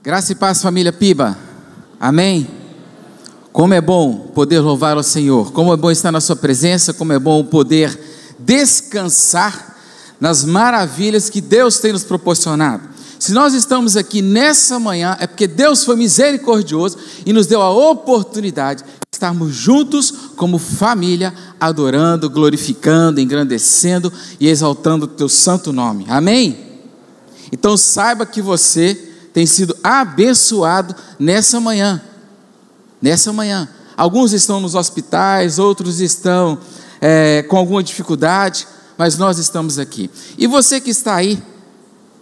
Graça e paz, família Piba, amém? Como é bom poder louvar ao Senhor, como é bom estar na sua presença, como é bom poder descansar nas maravilhas que Deus tem nos proporcionado. Se nós estamos aqui nessa manhã, é porque Deus foi misericordioso e nos deu a oportunidade de estarmos juntos como família, adorando, glorificando, engrandecendo e exaltando o teu santo nome, amém? Então saiba que você tem sido abençoado nessa manhã. Alguns estão nos hospitais, outros estão com alguma dificuldade, mas nós estamos aqui. E você que está aí,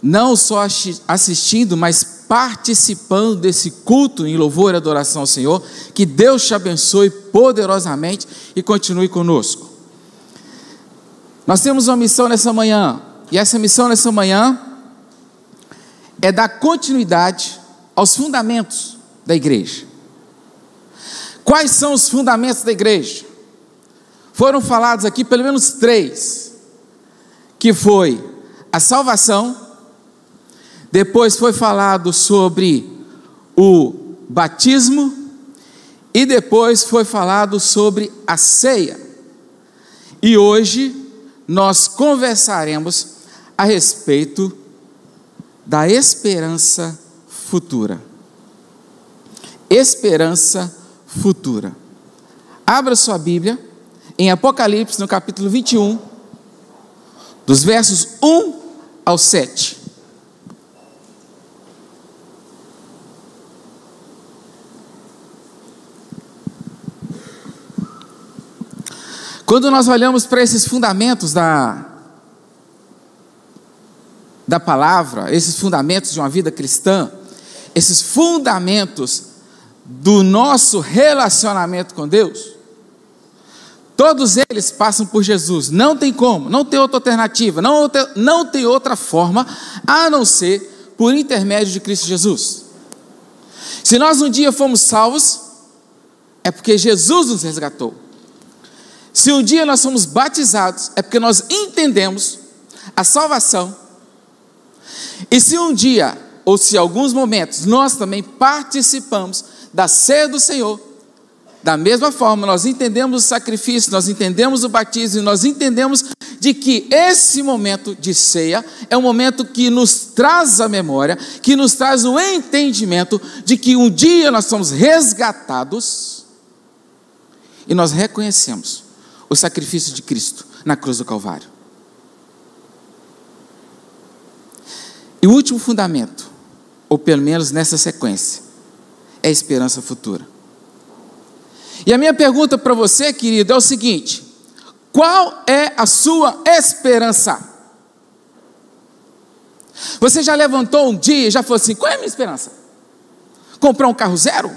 não só assistindo, mas participando desse culto em louvor e adoração ao Senhor, que Deus te abençoe poderosamente e continue conosco. Nós temos uma missão nessa manhã, e essa missão nessa manhã é dar continuidade aos fundamentos da igreja. Quais são os fundamentos da igreja? Foram falados aqui pelo menos 3, que foi a salvação, depois foi falado sobre o batismo, e depois foi falado sobre a ceia. E hoje nós conversaremos a respeito da esperança futura. Esperança futura. Abra sua Bíblia em Apocalipse, no capítulo 21, dos versos 1 ao 7. Quando nós olhamos para esses fundamentos da palavra, esses fundamentos de uma vida cristã, esses fundamentos do nosso relacionamento com Deus, todos eles passam por Jesus. Não tem como, não tem outra alternativa, não tem outra forma a não ser por intermédio de Cristo Jesus. Se nós um dia fomos salvos, é porque Jesus nos resgatou. Se um dia nós somos batizados, é porque nós entendemos a salvação. E se um dia, ou se alguns momentos, nós também participamos da ceia do Senhor, da mesma forma, nós entendemos o sacrifício, nós entendemos o batismo, e nós entendemos de que esse momento de ceia é um momento que nos traz a memória, que nos traz o entendimento de que um dia nós somos resgatados, e nós reconhecemos o sacrifício de Cristo na cruz do Calvário. E o último fundamento, ou pelo menos nessa sequência, é a esperança futura. E a minha pergunta para você, querido, é o seguinte: qual é a sua esperança? Você já levantou um dia e já falou assim: qual é a minha esperança? Comprar um carro zero?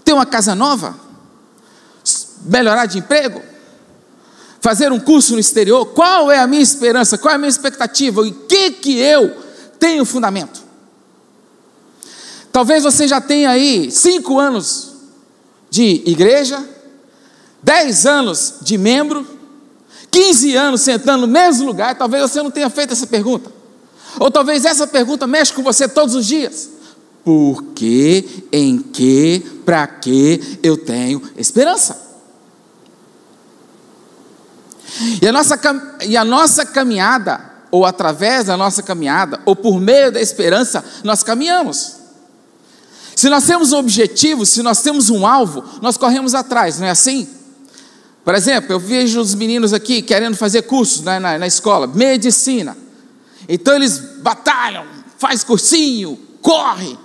Ter uma casa nova? Melhorar de emprego? Fazer um curso no exterior? Qual é a minha esperança? Qual é a minha expectativa? Em que eu tenho fundamento? Talvez você já tenha aí 5 anos de igreja, 10 anos de membro, 15 anos sentando no mesmo lugar. Talvez você não tenha feito essa pergunta, ou talvez essa pergunta mexe com você todos os dias: por que, em que, para que eu tenho esperança? E a nossa caminhada, ou através da nossa caminhada, ou por meio da esperança, nós caminhamos. Se nós temos um objetivo, se nós temos um alvo, nós corremos atrás, não é assim? Por exemplo, eu vejo os meninos aqui querendo fazer cursos na escola, medicina. Então eles batalham, faz cursinho, corre,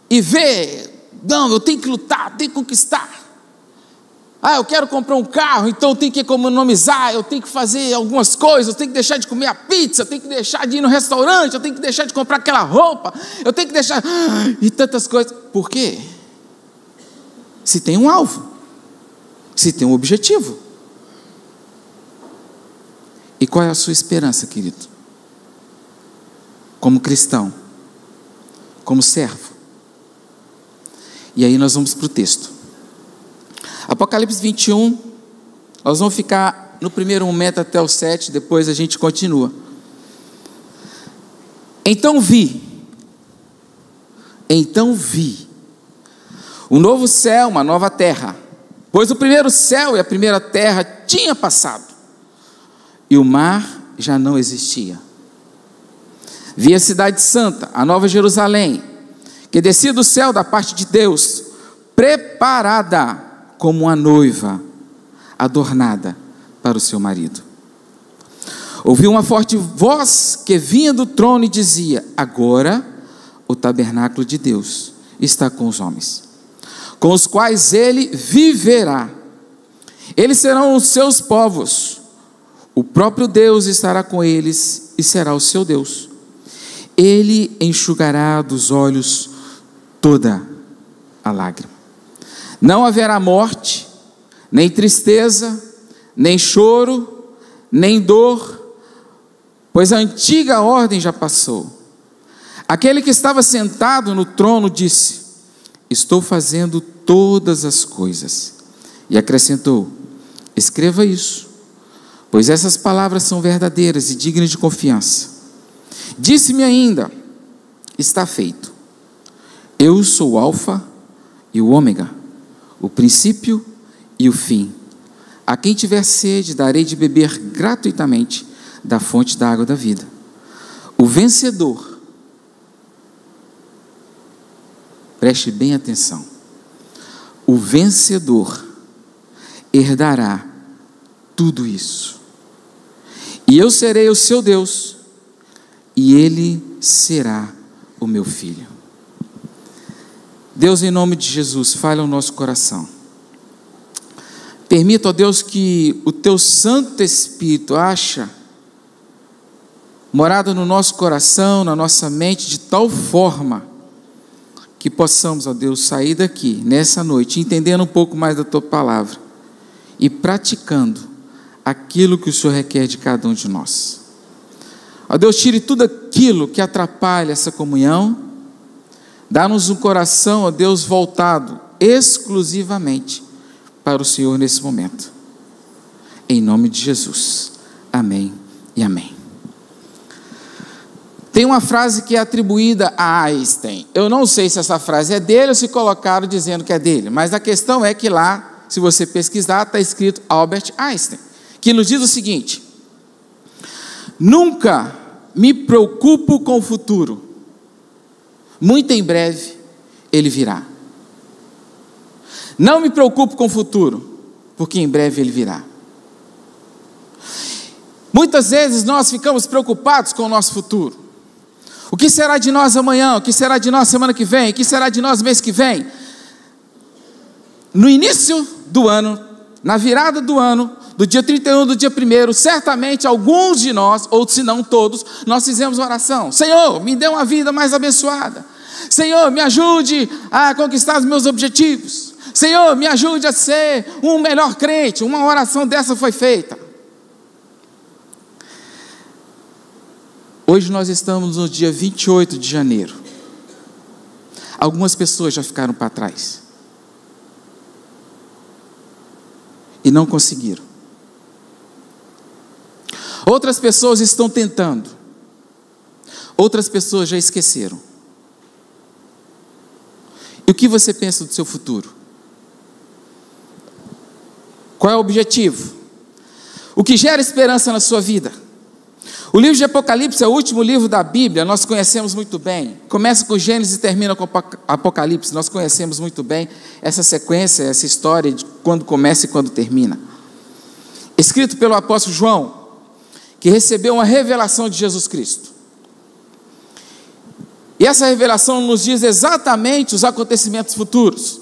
e vê: não, eu tenho que lutar, tenho que conquistar. Eu quero comprar um carro, então eu tenho que economizar, eu tenho que fazer algumas coisas, eu tenho que deixar de comer a pizza, eu tenho que deixar de ir no restaurante, eu tenho que deixar de comprar aquela roupa, eu tenho que deixar, e tantas coisas. Por quê? Se tem um alvo, se tem um objetivo. E qual é a sua esperança, querido? Como cristão, como servo. E aí nós vamos para o texto. Apocalipse 21, nós vamos ficar no primeiro momento até o 7, depois a gente continua. Então vi, Então vi um novo céu, uma nova terra, pois o primeiro céu e a primeira terra tinha passado, e o mar já não existia. Vi a cidade santa, a nova Jerusalém, que descia do céu da parte de Deus, preparada como uma noiva, adornada para o seu marido. Ouvi uma forte voz que vinha do trono e dizia: agora o tabernáculo de Deus está com os homens, com os quais ele viverá. Eles serão os seus povos, o próprio Deus estará com eles e será o seu Deus. Ele enxugará dos olhos toda a lágrima. Não haverá morte, nem tristeza, nem choro, nem dor, pois a antiga ordem já passou. Aquele que estava sentado no trono disse: estou fazendo todas as coisas. E acrescentou: escreva isso, pois essas palavras são verdadeiras e dignas de confiança. Disse-me ainda: está feito. Eu sou o Alfa e o Ômega, o princípio e o fim. A quem tiver sede, darei de beber gratuitamente da fonte da água da vida. O vencedor, preste bem atenção, o vencedor herdará tudo isso. E eu serei o seu Deus, e ele será o meu filho. Deus, em nome de Jesus, fale ao nosso coração. Permita, ó Deus, que o teu Santo Espírito ache morada no nosso coração, na nossa mente, de tal forma que possamos, ó Deus, sair daqui nessa noite, entendendo um pouco mais da tua palavra e praticando aquilo que o Senhor requer de cada um de nós. Ó Deus, tire tudo aquilo que atrapalha essa comunhão, dá-nos um coração, ó Deus, voltado exclusivamente para o Senhor nesse momento. Em nome de Jesus. Amém e amém. Tem uma frase que é atribuída a Einstein. Eu não sei se essa frase é dele ou se colocaram dizendo que é dele, mas a questão é que lá, se você pesquisar, está escrito Albert Einstein, que nos diz o seguinte: nunca me preocupo com o futuro, muito em breve ele virá. Não me preocupo com o futuro, porque em breve ele virá. Muitas vezes nós ficamos preocupados com o nosso futuro. O que será de nós amanhã? O que será de nós semana que vem? O que será de nós mês que vem? No início do ano, na virada do ano, do dia 31, do dia 1º, certamente alguns de nós, ou se não todos, nós fizemos oração: Senhor, me dê uma vida mais abençoada. Senhor, me ajude a conquistar os meus objetivos. Senhor, me ajude a ser um melhor crente. Uma oração dessa foi feita. Hoje nós estamos no dia 28 de janeiro. Algumas pessoas já ficaram para trás e não conseguiram. Outras pessoas estão tentando. Outras pessoas já esqueceram. E o que você pensa do seu futuro? Qual é o objetivo? O que gera esperança na sua vida? O livro de Apocalipse é o último livro da Bíblia, nós conhecemos muito bem. Começa com Gênesis e termina com Apocalipse. Nós conhecemos muito bem essa sequência, essa história de quando começa e quando termina. Escrito pelo apóstolo João, que recebeu uma revelação de Jesus Cristo. E essa revelação nos diz exatamente os acontecimentos futuros.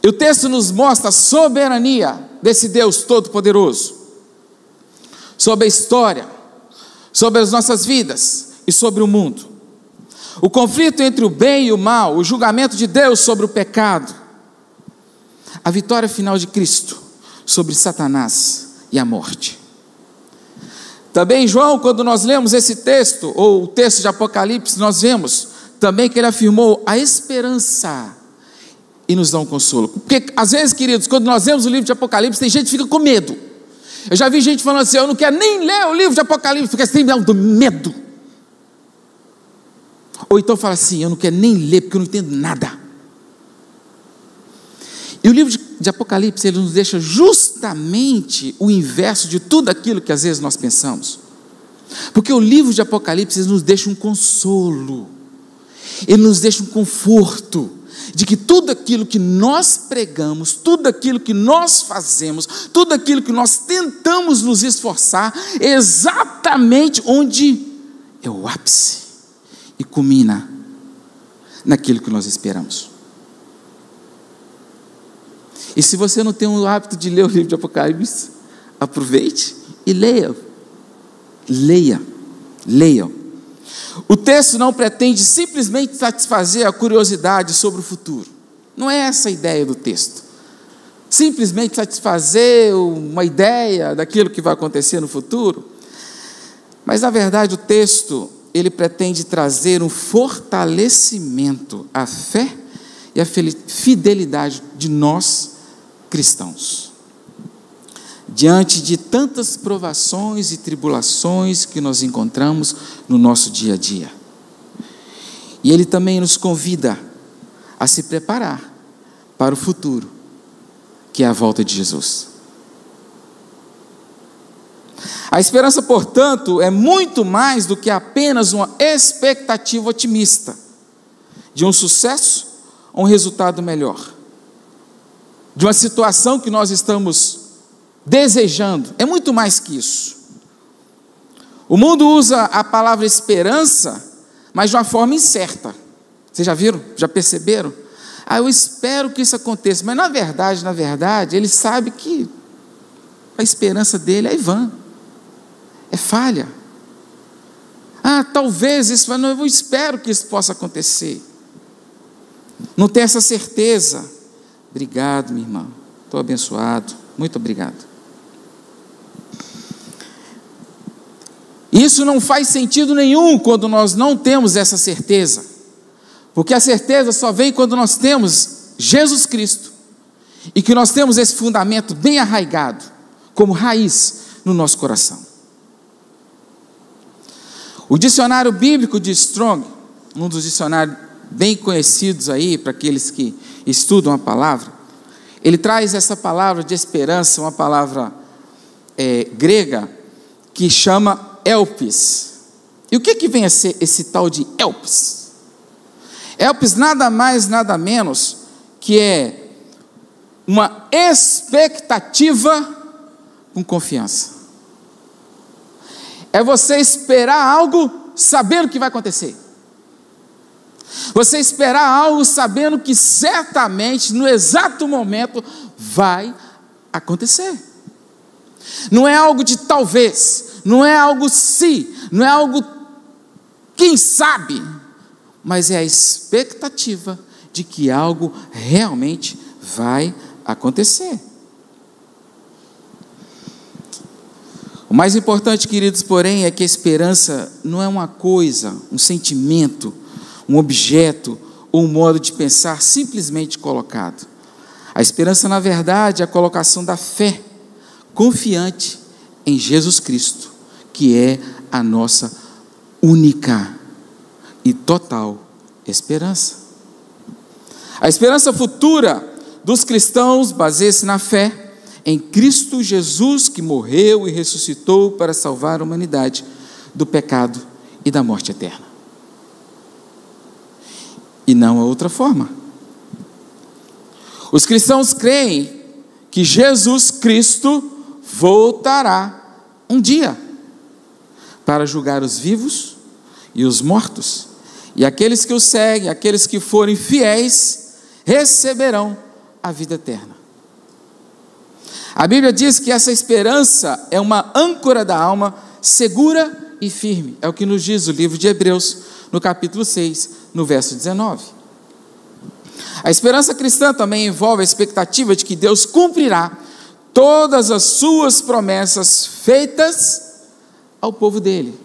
E o texto nos mostra a soberania desse Deus Todo-Poderoso sobre a história, sobre as nossas vidas e sobre o mundo. O conflito entre o bem e o mal, o julgamento de Deus sobre o pecado, a vitória final de Cristo sobre Satanás e a morte. Também João, quando nós lemos esse texto, ou o texto de Apocalipse, nós vemos também que ele afirmou a esperança e nos dá um consolo. Porque às vezes, queridos, quando nós lemos o livro de Apocalipse, tem gente que fica com medo. Eu já vi gente falando assim: eu não quero nem ler o livro de Apocalipse, porque tem medo. Ou então fala assim: eu não quero nem ler porque eu não entendo nada. E o livro de Apocalipse, ele nos deixa justamente o inverso de tudo aquilo que às vezes nós pensamos. Porque o livro de Apocalipse nos deixa um consolo, ele nos deixa um conforto, de que tudo aquilo que nós pregamos, tudo aquilo que nós fazemos, tudo aquilo que nós tentamos nos esforçar, é exatamente onde é o ápice e culmina naquilo que nós esperamos. E se você não tem o hábito de ler o livro de Apocalipse, aproveite e leia. Leia. O texto não pretende simplesmente satisfazer a curiosidade sobre o futuro. Não é essa a ideia do texto. Simplesmente satisfazer uma ideia daquilo que vai acontecer no futuro. Mas, na verdade, o texto, ele pretende trazer um fortalecimento à fé e à fidelidade de nós cristãos. Diante de tantas provações e tribulações que nós encontramos no nosso dia a dia. E ele também nos convida a se preparar para o futuro, que é a volta de Jesus. A esperança, portanto, é muito mais do que apenas uma expectativa otimista de um sucesso ou um resultado melhor, de uma situação que nós estamos desejando. É muito mais que isso. O mundo usa a palavra esperança, mas de uma forma incerta. Vocês já viram? Já perceberam? Eu espero que isso aconteça. Mas na verdade, ele sabe que a esperança dele é vã, é falha. Talvez isso, mas eu espero que isso possa acontecer. Não tem essa certeza. Obrigado, minha irmã. Estou abençoado. Muito obrigado. Isso não faz sentido nenhum quando nós não temos essa certeza, porque a certeza só vem quando nós temos Jesus Cristo, e que nós temos esse fundamento bem arraigado, como raiz no nosso coração. O dicionário bíblico de Strong, um dos dicionários bem conhecidos aí, para aqueles que estudam a palavra, ele traz essa palavra de esperança, uma palavra grega, que chama Elpis. E o que vem a ser esse tal de Elpis? Elpis nada mais, nada menos que é uma expectativa com confiança. É você esperar algo sabendo que vai acontecer. Você esperar algo sabendo que certamente no exato momento vai acontecer. Não é algo de talvez, não é algo se, não é algo quem sabe, mas é a expectativa de que algo realmente vai acontecer. O mais importante, queridos, porém, é que a esperança não é uma coisa, um sentimento, um objeto ou um modo de pensar simplesmente colocado. A esperança, na verdade, é a colocação da fé confiante em Jesus Cristo, que é a nossa única e total esperança. A esperança futura dos cristãos baseia-se na fé em Cristo Jesus, que morreu e ressuscitou para salvar a humanidade do pecado e da morte eterna. E não há outra forma. Os cristãos creem que Jesus Cristo voltará um dia para julgar os vivos e os mortos, e aqueles que o seguem, aqueles que forem fiéis, receberão a vida eterna. A Bíblia diz que essa esperança é uma âncora da alma segura e firme. É o que nos diz o livro de Hebreus, no capítulo 6, no verso 19. A esperança cristã também envolve a expectativa de que Deus cumprirá todas as suas promessas feitas ao povo dele.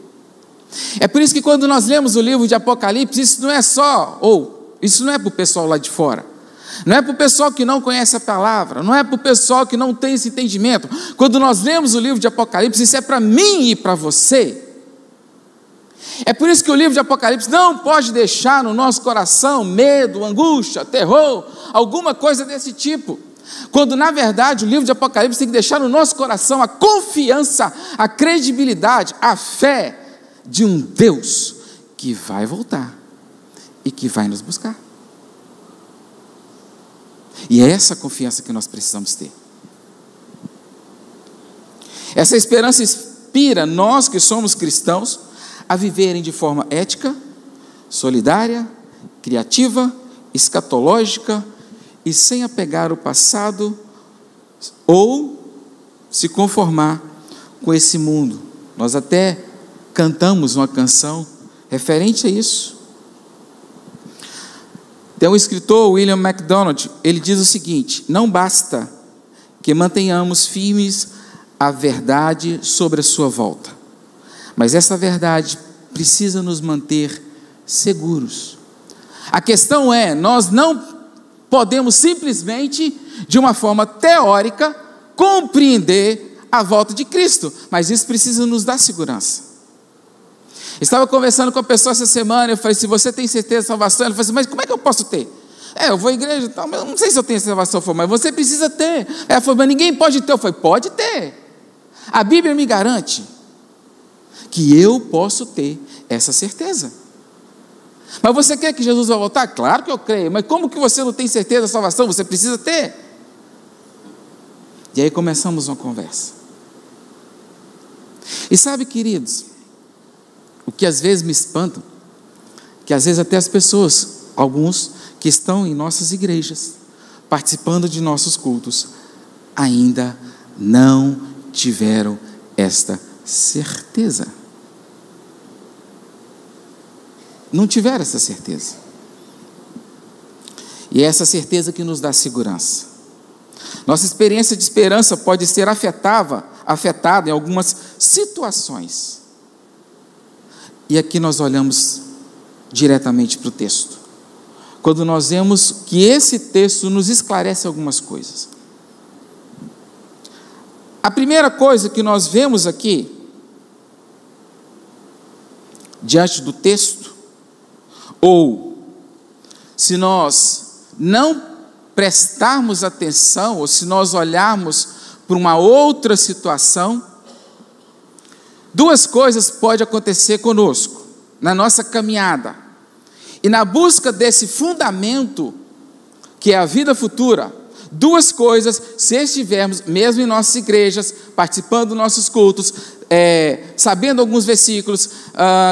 É por isso que quando nós lemos o livro de Apocalipse, isso não é para o pessoal lá de fora, não é para o pessoal que não conhece a palavra, não é para o pessoal que não tem esse entendimento. Quando nós lemos o livro de Apocalipse, isso é para mim e para você. É por isso que o livro de Apocalipse não pode deixar no nosso coração medo, angústia, terror, alguma coisa desse tipo. Quando na verdade o livro de Apocalipse tem que deixar no nosso coração a confiança, a credibilidade, a fé de um Deus que vai voltar e que vai nos buscar. E é essa confiança que nós precisamos ter. Essa esperança inspira nós que somos cristãos a viverem de forma ética, solidária, criativa, escatológica e sem apegar o passado ou se conformar com esse mundo. Nós até cantamos uma canção referente a isso. Tem um escritor, William MacDonald, ele diz o seguinte: não basta que mantenhamos firmes a verdade sobre a sua volta, mas essa verdade precisa nos manter seguros. A questão é, nós não podemos simplesmente, de uma forma teórica, compreender a volta de Cristo, mas isso precisa nos dar segurança. Estava conversando com a pessoa essa semana, eu falei, se você tem certeza de salvação, ele falou assim, mas como é que eu posso ter? Eu vou à igreja e tal, mas eu não sei se eu tenho salvação, mas você precisa ter. Ela falou, mas ninguém pode ter. Eu falei, pode ter. A Bíblia me garante que eu posso ter essa certeza. Mas você quer que Jesus vai voltar? Claro que eu creio, mas como que você não tem certeza da salvação? Você precisa ter. E aí começamos uma conversa. E sabe, queridos, o que às vezes me espanta, que às vezes até as pessoas, alguns que estão em nossas igrejas, participando de nossos cultos, ainda não tiveram esta certeza. Não tiveram essa certeza. E é essa certeza que nos dá segurança. Nossa experiência de esperança pode ser afetada em algumas situações. E aqui nós olhamos diretamente para o texto. Quando nós vemos que esse texto nos esclarece algumas coisas. A primeira coisa que nós vemos aqui, diante do texto, ou se nós não prestarmos atenção, ou se nós olharmos para uma outra situação, duas coisas podem acontecer conosco, na nossa caminhada, e na busca desse fundamento, que é a vida futura. Duas coisas, se estivermos, mesmo em nossas igrejas, participando dos nossos cultos, sabendo alguns versículos,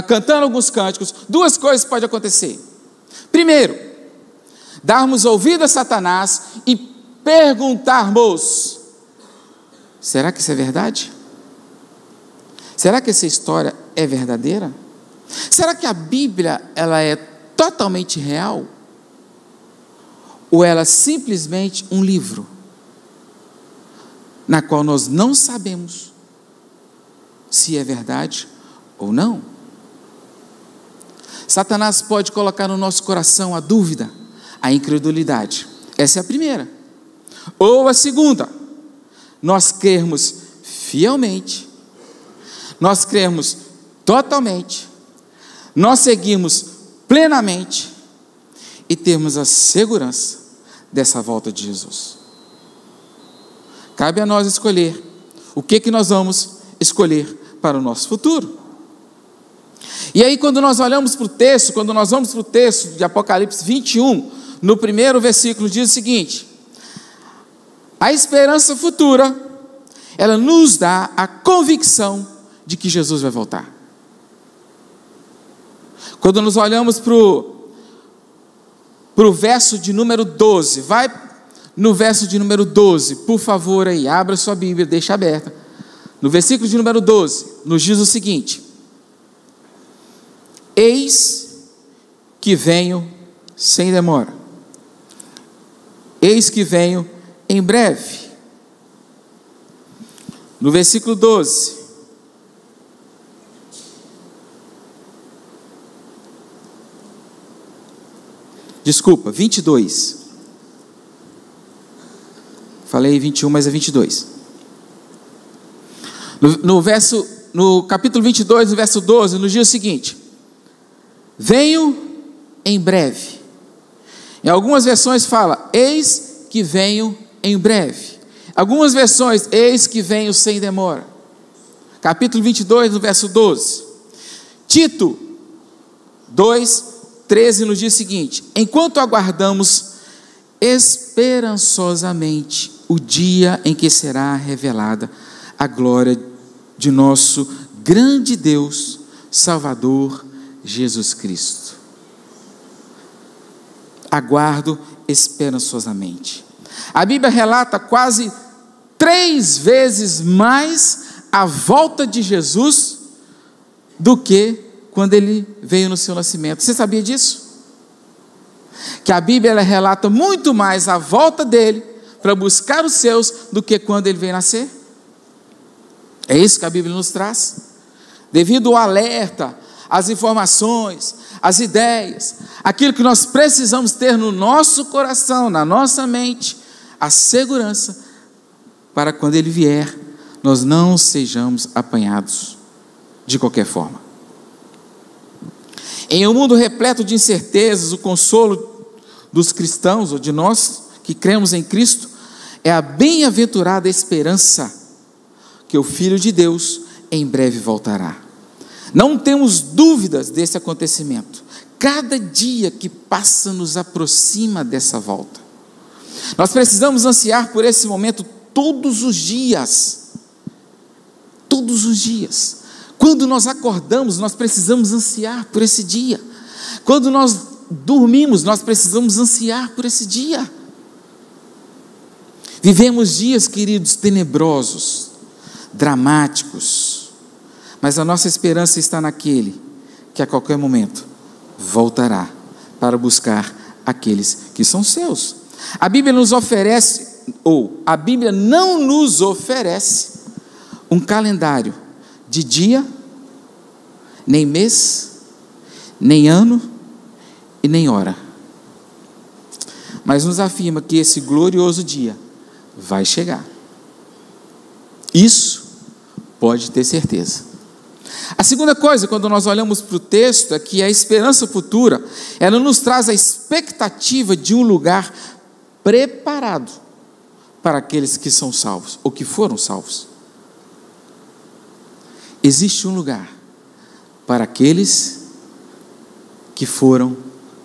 cantando alguns cânticos, duas coisas podem acontecer. Primeiro, darmos ouvido a Satanás e perguntarmos, será que isso é verdade? Será que essa história é verdadeira? Será que a Bíblia ela é totalmente real? Ou ela é simplesmente um livro, na qual nós não sabemos se é verdade ou não? Satanás pode colocar no nosso coração a dúvida, a incredulidade. Essa é a primeira. Ou a segunda, nós crermos fielmente, nós crermos totalmente, nós seguimos plenamente e termos a segurança dessa volta de Jesus. Cabe a nós escolher o que nós vamos escolher para o nosso futuro. E aí quando nós olhamos para o texto, quando nós vamos para o texto de Apocalipse 21, no primeiro versículo diz o seguinte: a esperança futura, ela nos dá a convicção de que Jesus vai voltar. Quando nós olhamos para o verso de número 12, vai no verso de número 12, por favor aí, abra sua Bíblia, deixa aberta. No versículo de número 12, nos diz o seguinte: eis que venho sem demora, eis que venho em breve. No versículo 12, desculpa, 22. Falei 21, mas é 22. No capítulo 22, no verso 12, nos diz o seguinte: venho em breve. Em algumas versões fala, eis que venho em breve. Algumas versões, eis que venho sem demora. Capítulo 22, no verso 12. Tito 2, 13 nos diz o seguinte: enquanto aguardamos esperançosamente o dia em que será revelada a glória de nosso grande Deus, Salvador Jesus Cristo. Aguardo esperançosamente. A Bíblia relata quase 3 vezes mais a volta de Jesus do que quando ele veio no seu nascimento. Você sabia disso? Que a Bíblia ela relata muito mais a volta dele para buscar os seus do que quando ele veio nascer. É isso que a Bíblia nos traz. Devido ao alerta, às informações, às ideias, aquilo que nós precisamos ter no nosso coração, na nossa mente, a segurança para quando ele vier, nós não sejamos apanhados de qualquer forma. Em um mundo repleto de incertezas, o consolo dos cristãos, ou de nós que cremos em Cristo, é a bem-aventurada esperança que o Filho de Deus em breve voltará. Não temos dúvidas desse acontecimento. Cada dia que passa nos aproxima dessa volta. Nós precisamos ansiar por esse momento todos os dias. Todos os dias. Quando nós acordamos, nós precisamos ansiar por esse dia. Quando nós dormimos, nós precisamos ansiar por esse dia. Vivemos dias, queridos, tenebrosos, dramáticos, mas a nossa esperança está naquele que a qualquer momento voltará para buscar aqueles que são seus. A Bíblia nos oferece, ou a Bíblia não nos oferece um calendário de dia, nem mês, nem ano e nem hora, mas nos afirma que esse glorioso dia vai chegar. Isso pode ter certeza. A segunda coisa, quando nós olhamos para o texto, é que a esperança futura, ela nos traz a expectativa de um lugar preparado para aqueles que são salvos, ou que foram salvos. Existe um lugar para aqueles que foram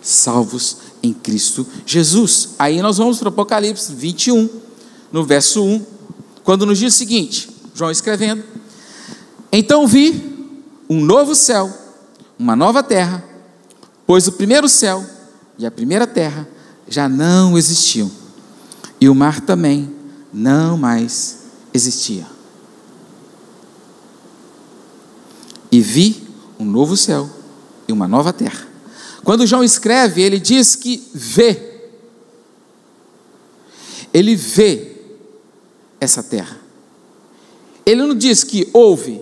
salvos em Cristo Jesus. Aí nós vamos para o Apocalipse 21, no verso 1, quando nos diz o seguinte, João escrevendo: então vi um novo céu, uma nova terra, pois o primeiro céu e a primeira terra já não existiam, e o mar também não mais existia. E vi um novo céu e uma nova terra. Quando João escreve, ele diz que vê. Ele vê essa terra. Ele não diz que ouve.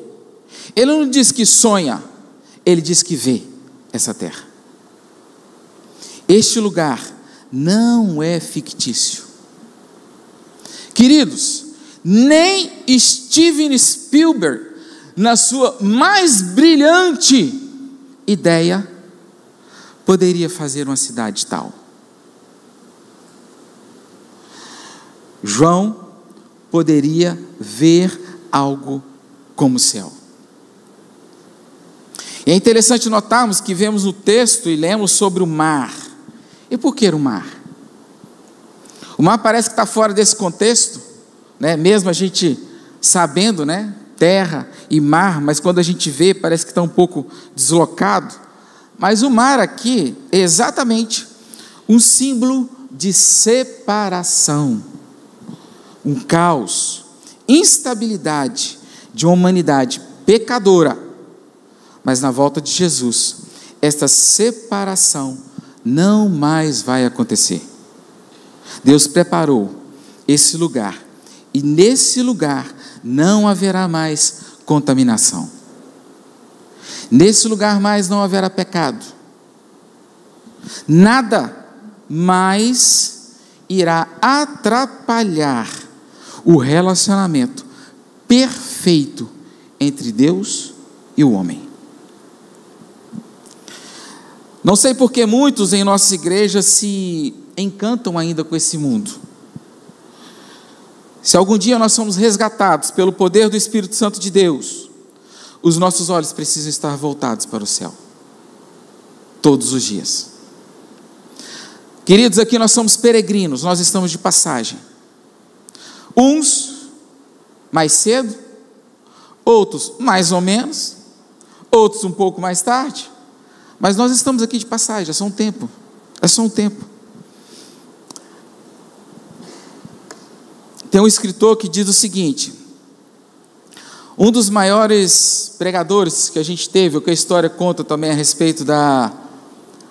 Ele não diz que sonha. Ele diz que vê essa terra. Este lugar não é fictício. Queridos, nem Steven Spielberg, na sua mais brilhante ideia, poderia fazer uma cidade tal. João poderia ver algo como o céu. E é interessante notarmos que vemos no texto e lemos sobre o mar. E por que o mar? O mar parece que está fora desse contexto, né? Mesmo a gente sabendo, né? Terra e mar, mas quando a gente vê, parece que está um pouco deslocado. Mas o mar aqui é exatamente um símbolo de separação, um caos, instabilidade de uma humanidade pecadora. Mas na volta de Jesus, esta separação não mais vai acontecer. Deus preparou esse lugar, e nesse lugar não haverá mais contaminação. Nesse lugar mais não haverá pecado. Nada mais irá atrapalhar o relacionamento perfeito entre Deus e o homem. Não sei por que muitos em nossa igreja se encantam ainda com esse mundo. Se algum dia nós somos resgatados pelo poder do Espírito Santo de Deus, os nossos olhos precisam estar voltados para o céu, todos os dias. Queridos, aqui nós somos peregrinos, nós estamos de passagem. Uns mais cedo, outros mais ou menos, outros um pouco mais tarde, mas nós estamos aqui de passagem, é só um tempo, é só um tempo. Tem um escritor que diz o seguinte: um dos maiores pregadores que a gente teve, o que a história conta também a respeito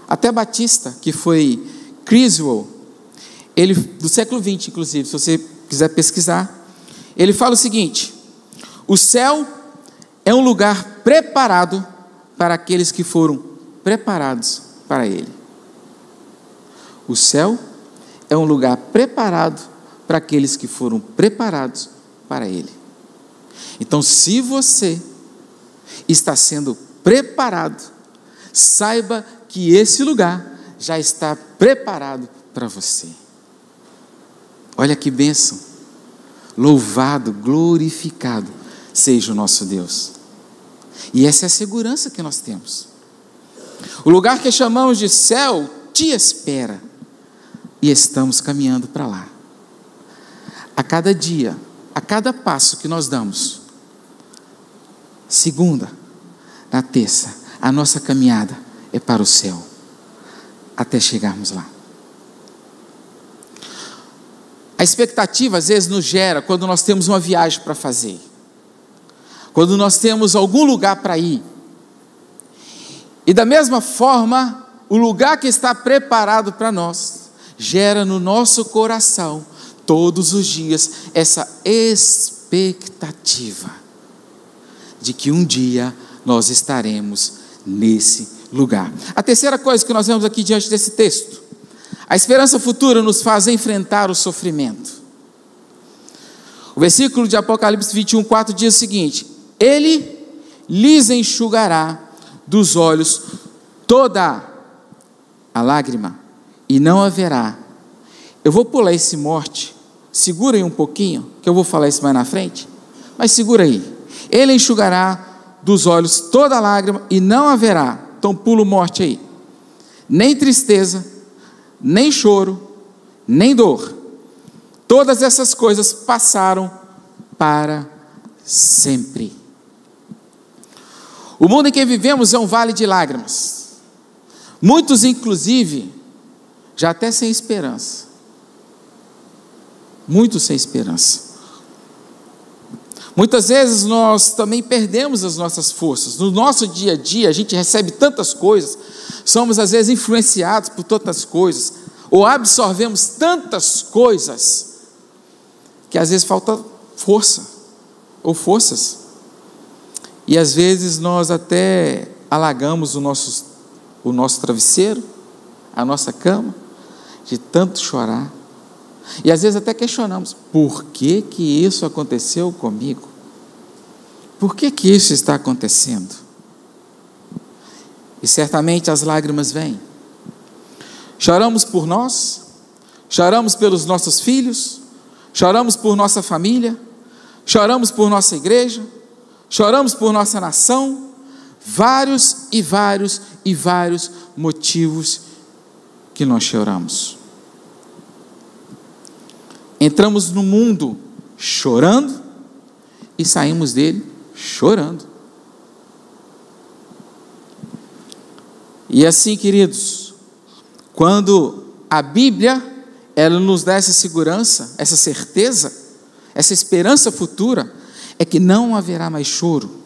até Batista, que foi Criswell, ele, do século XX, inclusive, se você quiser pesquisar, ele fala o seguinte: o céu é um lugar preparado para aqueles que foram preparados para ele. O céu é um lugar preparado para aqueles que foram preparados para ele. Então, se você está sendo preparado, saiba que esse lugar já está preparado para você. Olha que bênção! Louvado, glorificado seja o nosso Deus. E essa é a segurança que nós temos. O lugar que chamamos de céu te espera, e estamos caminhando para lá. A cada dia, a cada passo que nós damos, segunda, na terça, a nossa caminhada é para o céu, até chegarmos lá. A expectativa às vezes nos gera quando nós temos uma viagem para fazer, quando nós temos algum lugar para ir. E da mesma forma, o lugar que está preparado para nós gera no nosso coração todos os dias essa expectativa de que um dia nós estaremos nesse lugar. A terceira coisa que nós vemos aqui diante desse texto: a esperança futura nos faz enfrentar o sofrimento. O versículo de Apocalipse 21:4 diz o seguinte: Ele lhes enxugará dos olhos toda a lágrima, e não haverá. Eu vou pular esse morte, segura aí um pouquinho, que eu vou falar isso mais na frente, mas segura aí. Ele enxugará dos olhos toda a lágrima, e não haverá, então pula o morte aí, nem tristeza, nem choro, nem dor. Todas essas coisas passaram para sempre. O mundo em que vivemos é um vale de lágrimas. Muitos, inclusive, já até sem esperança. Muitos sem esperança. Muitas vezes nós também perdemos as nossas forças. No nosso dia a dia, a gente recebe tantas coisas, somos às vezes influenciados por tantas coisas, ou absorvemos tantas coisas, que às vezes falta força, ou forças. E às vezes nós até alagamos o nosso travesseiro, a nossa cama, de tanto chorar. E às vezes até questionamos: por que que isso aconteceu comigo? Por que que isso está acontecendo? E certamente as lágrimas vêm. Choramos por nós, choramos pelos nossos filhos, choramos por nossa família, choramos por nossa igreja, choramos por nossa nação. Vários e vários e vários motivos que nós choramos. Entramos no mundo chorando e saímos dele chorando. E assim, queridos, quando a Bíblia, ela nos dá essa segurança, essa certeza, essa esperança futura, é que não haverá mais choro.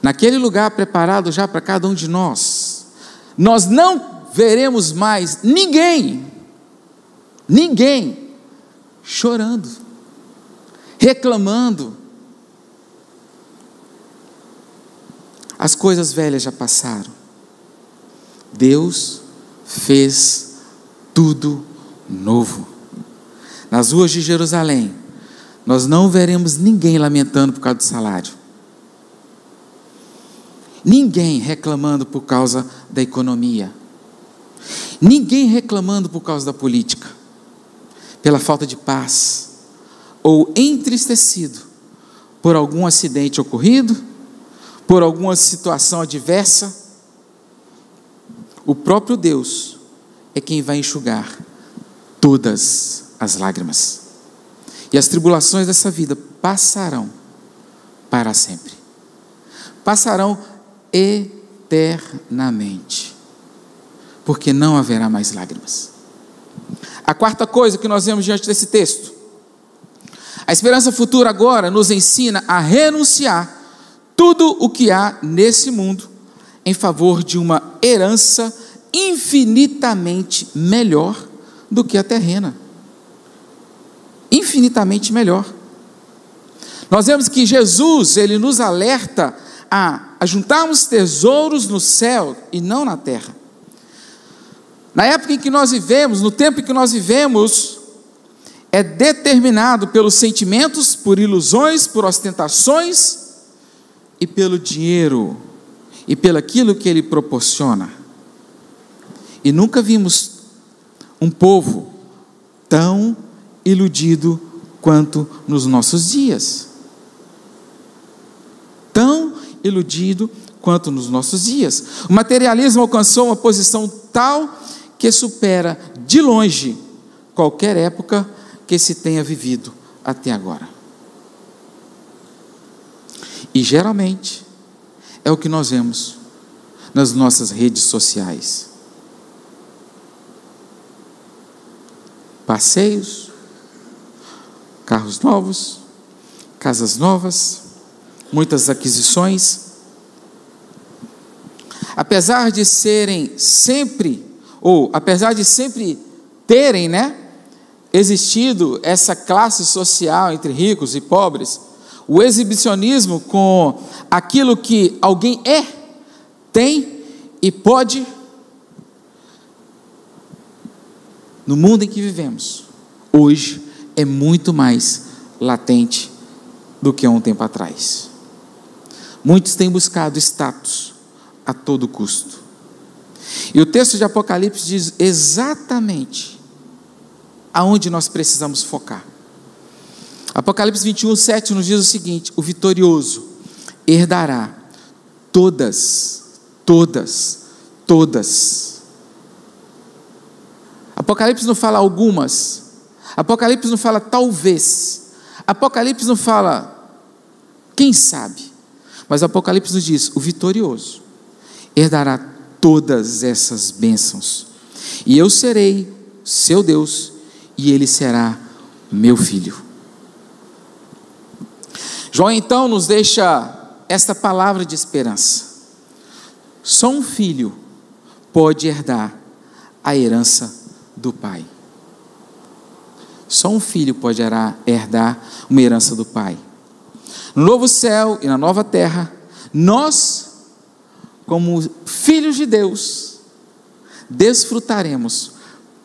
Naquele lugar preparado já para cada um de nós, nós não veremos mais ninguém chorando, reclamando. As coisas velhas já passaram. Deus fez tudo novo. Nas ruas de Jerusalém, nós não veremos ninguém lamentando por causa do salário. Ninguém reclamando por causa da economia. Ninguém reclamando por causa da política, pela falta de paz, ou entristecido por algum acidente ocorrido, por alguma situação adversa. O próprio Deus é quem vai enxugar todas as lágrimas. E as tribulações dessa vida passarão para sempre. Passarão eternamente. Porque não haverá mais lágrimas. A quarta coisa que nós vemos diante desse texto: a esperança futura agora nos ensina a renunciar tudo o que há nesse mundo em favor de uma herança infinitamente melhor do que a terrena. Infinitamente melhor. Nós vemos que Jesus, ele nos alerta a juntarmos tesouros no céu e não na terra. Na época em que nós vivemos, no tempo em que nós vivemos, é determinado pelos sentimentos, por ilusões, por ostentações e pelo dinheiro e pelo aquilo que ele proporciona. E nunca vimos um povo tão iludido quanto nos nossos dias. Tão iludido quanto nos nossos dias. O materialismo alcançou uma posição tal que supera de longe qualquer época que se tenha vivido até agora. E geralmente é o que nós vemos nas nossas redes sociais. Passeios, carros novos, casas novas, muitas aquisições. Apesar de serem sempre, ou apesar de sempre terem, existido essa classe social entre ricos e pobres, o exibicionismo com aquilo que alguém tem e pode, no mundo em que vivemos, hoje é muito mais latente do que há um tempo atrás. Muitos têm buscado status a todo custo. E o texto de Apocalipse diz exatamente aonde nós precisamos focar. Apocalipse 21:7 nos diz o seguinte: o vitorioso herdará todas. Apocalipse não fala algumas, Apocalipse não fala talvez, Apocalipse não fala quem sabe, mas Apocalipse nos diz: o vitorioso herdará todas essas bênçãos, e eu serei seu Deus, e ele será meu filho. João então nos deixa esta palavra de esperança. Só um filho pode herdar a herança do pai. Só um filho pode herdar uma herança do pai. No novo céu e na nova terra, nós, como filhos de Deus, desfrutaremos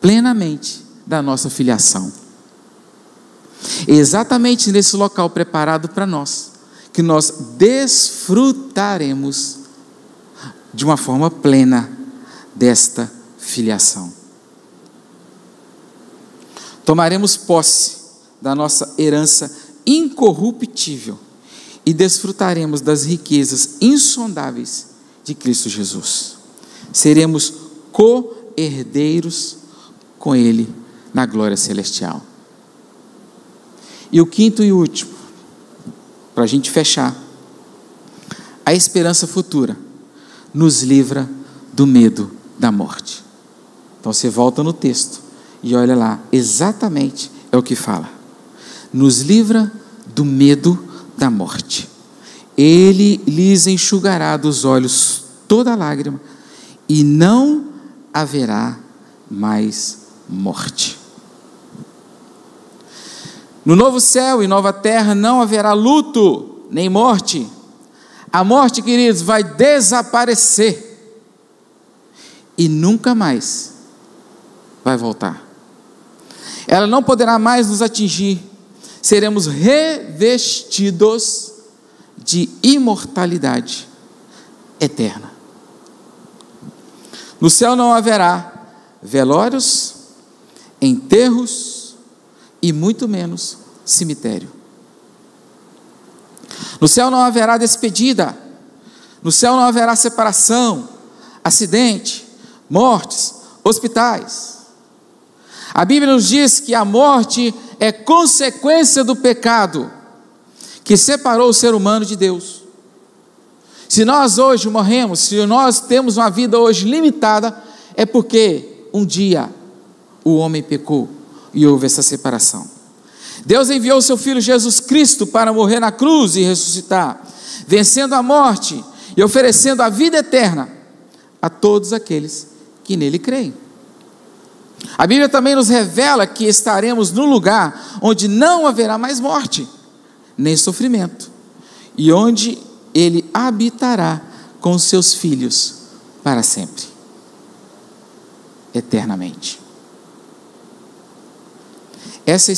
plenamente da nossa filiação. É exatamente nesse local preparado para nós que nós desfrutaremos de uma forma plena desta filiação. Tomaremos posse da nossa herança incorruptível e desfrutaremos das riquezas insondáveis de Cristo Jesus. Seremos co-herdeiros com Ele na glória celestial. E o quinto e último, para a gente fechar: a esperança futura nos livra do medo da morte. Então você volta no texto e olha lá, exatamente é o que fala. Nos livra do medo da morte. Ele lhes enxugará dos olhos toda lágrima, e não haverá mais morte. No novo céu e nova terra não haverá luto, nem morte. A morte, queridos, vai desaparecer e nunca mais vai voltar. Ela não poderá mais nos atingir. Seremos revestidos de imortalidade eterna. No céu não haverá velórios, enterros e muito menos cemitério. No céu não haverá despedida, no céu não haverá separação, acidente, mortes, hospitais. A Bíblia nos diz que a morte é consequência do pecado que separou o ser humano de Deus. Se nós hoje morremos, se nós temos uma vida hoje limitada, é porque um dia o homem pecou e houve essa separação. Deus enviou o seu Filho Jesus Cristo para morrer na cruz e ressuscitar, vencendo a morte e oferecendo a vida eterna a todos aqueles que nele creem. A Bíblia também nos revela que estaremos num lugar onde não haverá mais morte, nem sofrimento, e onde Ele habitará com os seus filhos para sempre, eternamente. Essa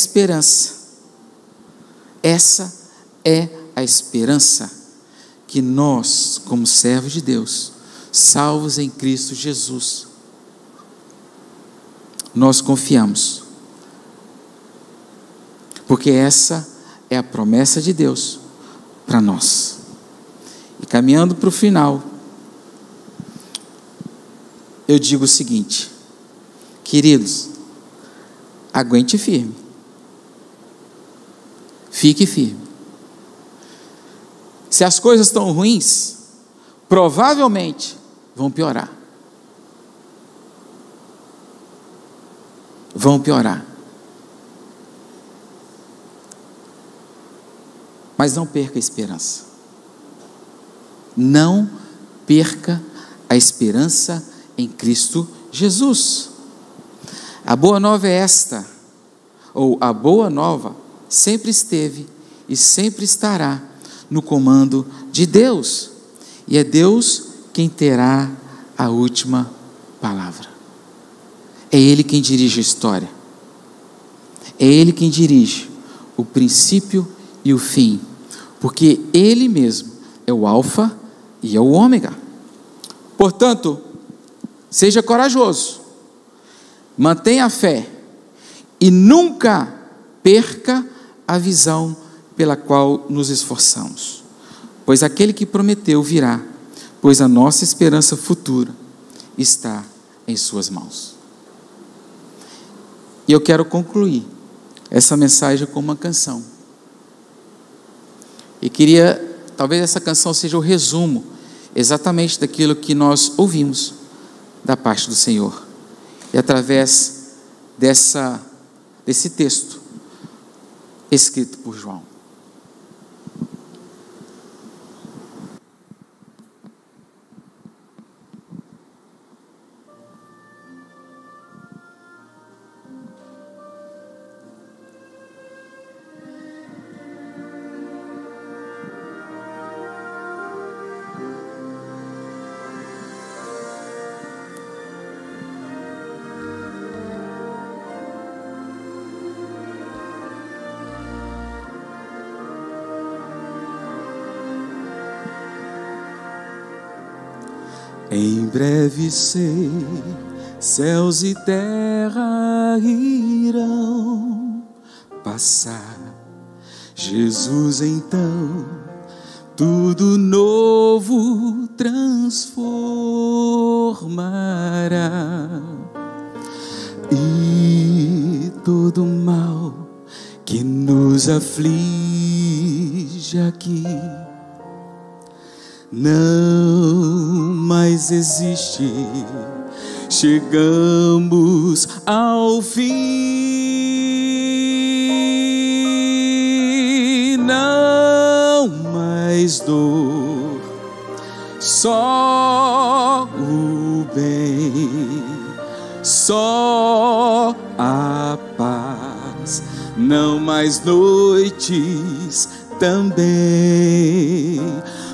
é a esperança que nós, como servos de Deus, salvos em Cristo Jesus, nós confiamos, porque essa é a promessa de Deus para nós. E caminhando para o final, eu digo o seguinte: queridos, aguente firme, fique firme. Se as coisas estão ruins, provavelmente vão piorar. Vão piorar. Mas não perca a esperança. Não perca a esperança em Cristo Jesus. A boa nova é esta, ou a boa nova sempre esteve e sempre estará no comando de Deus. E é Deus quem terá a última palavra. É Ele quem dirige a história. É Ele quem dirige o princípio e o fim. Porque Ele mesmo é o alfa e é o ômega. Portanto, seja corajoso, mantenha a fé e nunca perca a visão pela qual nos esforçamos. Pois aquele que prometeu virá, pois a nossa esperança futura está em suas mãos. E eu quero concluir essa mensagem com uma canção. E talvez essa canção seja o resumo exatamente daquilo que nós ouvimos da parte do Senhor. E através desse texto escrito por João. Em breve sei, céus e terra irão passar. Jesus então tudo novo transformará. E todo mal que nos aflige aqui não mais existe. Chegamos ao fim. Não mais dor, só o bem, só a paz. Não mais noites também.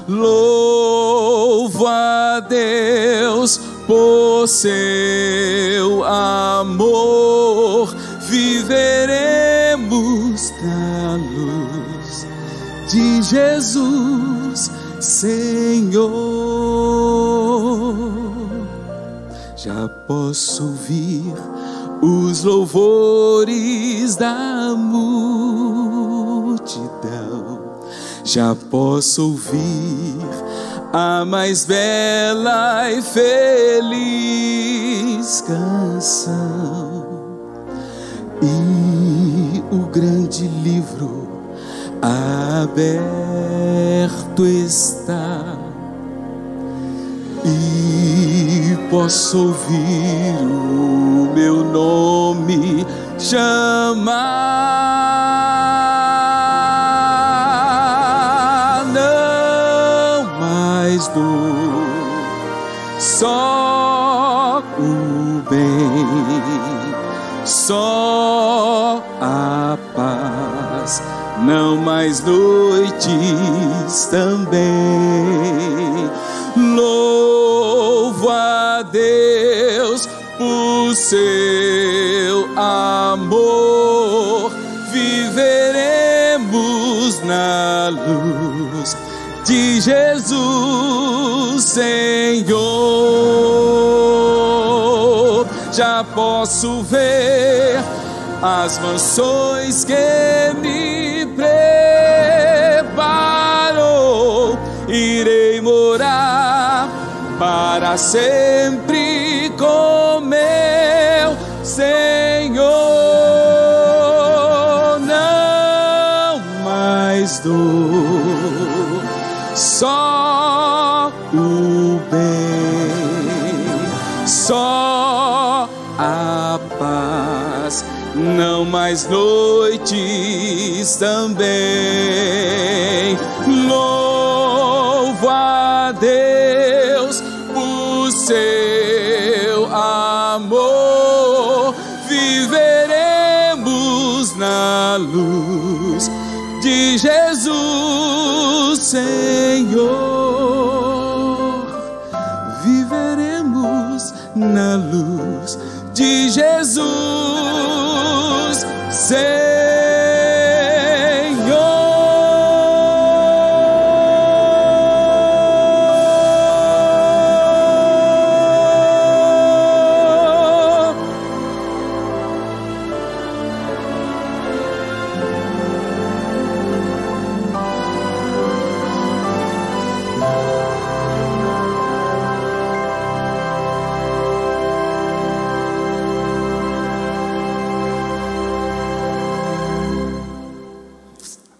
Louvo a Deus por seu amor, viveremos na luz de Jesus, Senhor. Já posso ouvir os louvores da multidão, já posso ouvir a mais bela e feliz canção, e o grande livro aberto está, e posso ouvir o meu nome chamar. Não mais dor, só o bem, só a paz. Não mais noites também. Louvo a Deus por seu amor. Viveremos na luz de Jesus, Senhor. Já posso ver as mansões que me preparou. Irei morar para sempre com meu Senhor. Não mais dor, só o bem, só a paz. Não mais noites também. Louvo a Deus por seu amor. Viveremos na luz de Jesus, Senhor. Viveremos na luz de Jesus, Senhor.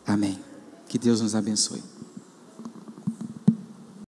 Amém. Que Deus nos abençoe.